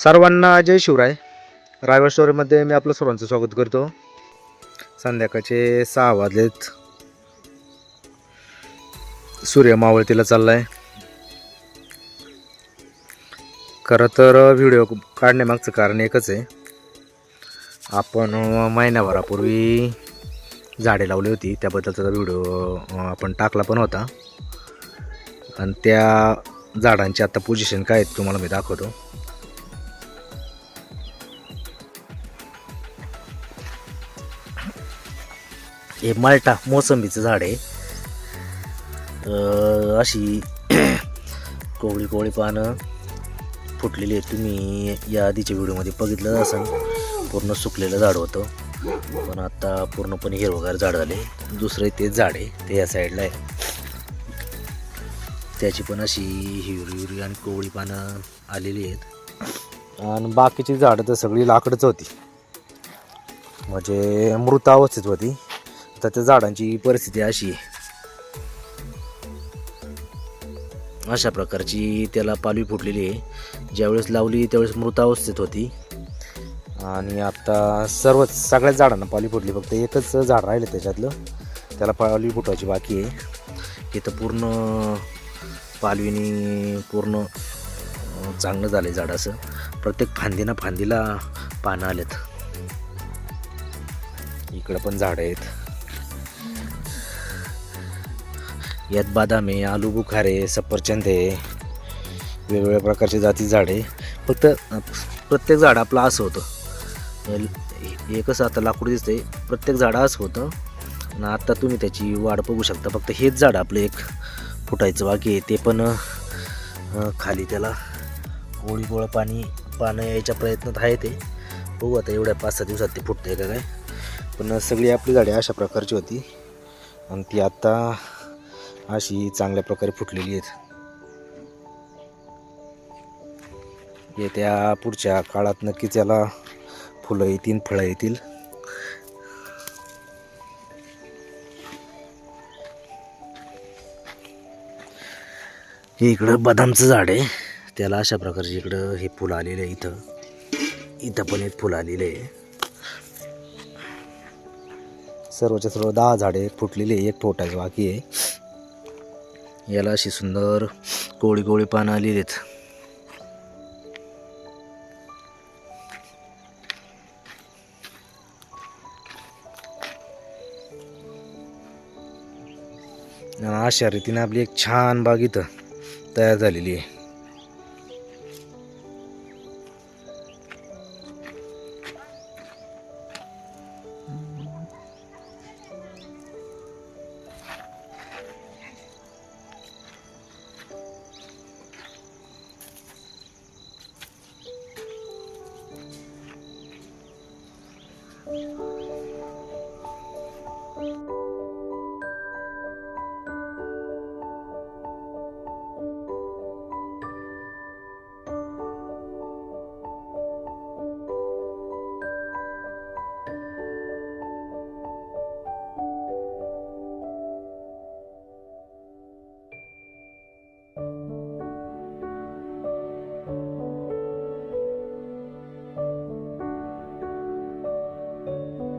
सर्वांना जय शिवराय. रायगड स्टोरीमध्ये मी आपलं सर्वांचं स्वागत करतो. संध्याकाळचे 6 वाजलेत. सूर्य मावळतीला चाललाय. खरं तर व्हिडिओ काढण्यामागचं कारण एकच आहे. आपण महिन्याभरापूर्वी झाडे लावली होती, त्याबद्दलचा व्हिडिओ आपण टाकला पण होता. आणि त्या झाडांची आता पोझिशन काय आहे तुम्हाला मी दाखवतो. हे माल्टा मोसंबीचं झाड आहे. अशी कोवळी कोवळी पानं फुटलेली आहेत. तुम्ही या आधीच्या व्हिडिओमध्ये बघितलं असेल, पूर्ण सुकलेलं झाड होतं, पण आता पूर्णपणे हिरवगार झाड झाले. दुसरं तेच झाड आहे, ते या साईडला आहे. त्याची पण अशी हिरवी आणि कोवळी पानं आलेली आहेत. आणि बाकीची झाडं तर सगळी लाकडच होती, म्हणजे मृत अवस्थेत होती. तर त्या झाडांची परिस्थिती अशी आहे. अशा प्रकारची त्याला पालवी फुटलेली आहे. ज्यावेळेस लावली त्यावेळेस मृतावस्थेत होती, आणि आता सगळ्याच झाडांना पालवी फुटली. फक्त एकच झाड राहिलं त्याच्यातलं, त्याला पालवी फुटवायची बाकी आहे. इथं पूर्ण पालवीने पूर्ण चांगलं झालं आहे झाड. असं प्रत्येक फांदीला पानं आलेत. इकडं पण झाडं आहेत. यात बदाम आहे, आलू बुखारे, सफरचंद आहे, वेगवेगळ्या प्रकारचे जाती झाडे. फक्त प्रत्येक झाड आपलं असं होतं. हे कसं आता लाकूड दिसतंय, प्रत्येक झाड असं होतं. आणि आता तुम्ही त्याची वाढ बघू शकता. फक्त हेच झाड आपलं एक फुटायचं बाकी आहे. ते पण खाली त्याला गोळी पानं यायच्या प्रयत्नात आहे. ते बघू आता एवढ्या 5-6 दिवसात ते फुटतंय का काय. पण सगळी आपली झाडे अशा प्रकारची होती, आणि ती आता अशी चांगल्या प्रकारे फुटलेली आहेत. येत्या पुढच्या काळात नक्कीच याला फुलं येतील, फळं येतील. हे इकडं बदामचं झाड आहे, त्याला अशा प्रकारचे इकडं हे फुलं आलेलं आहे. इथं पण एक फुलं आलेलं आहे. सर्वच्या सर्व 10 झाडे फुटलेली आहे, एक फुटायचं बाकी आहे. याला अशी सुंदर कोवळी पानं आलेली आहेत. अशा रीतीने आपली एक छान बाग इथं तयार झालेली आहे.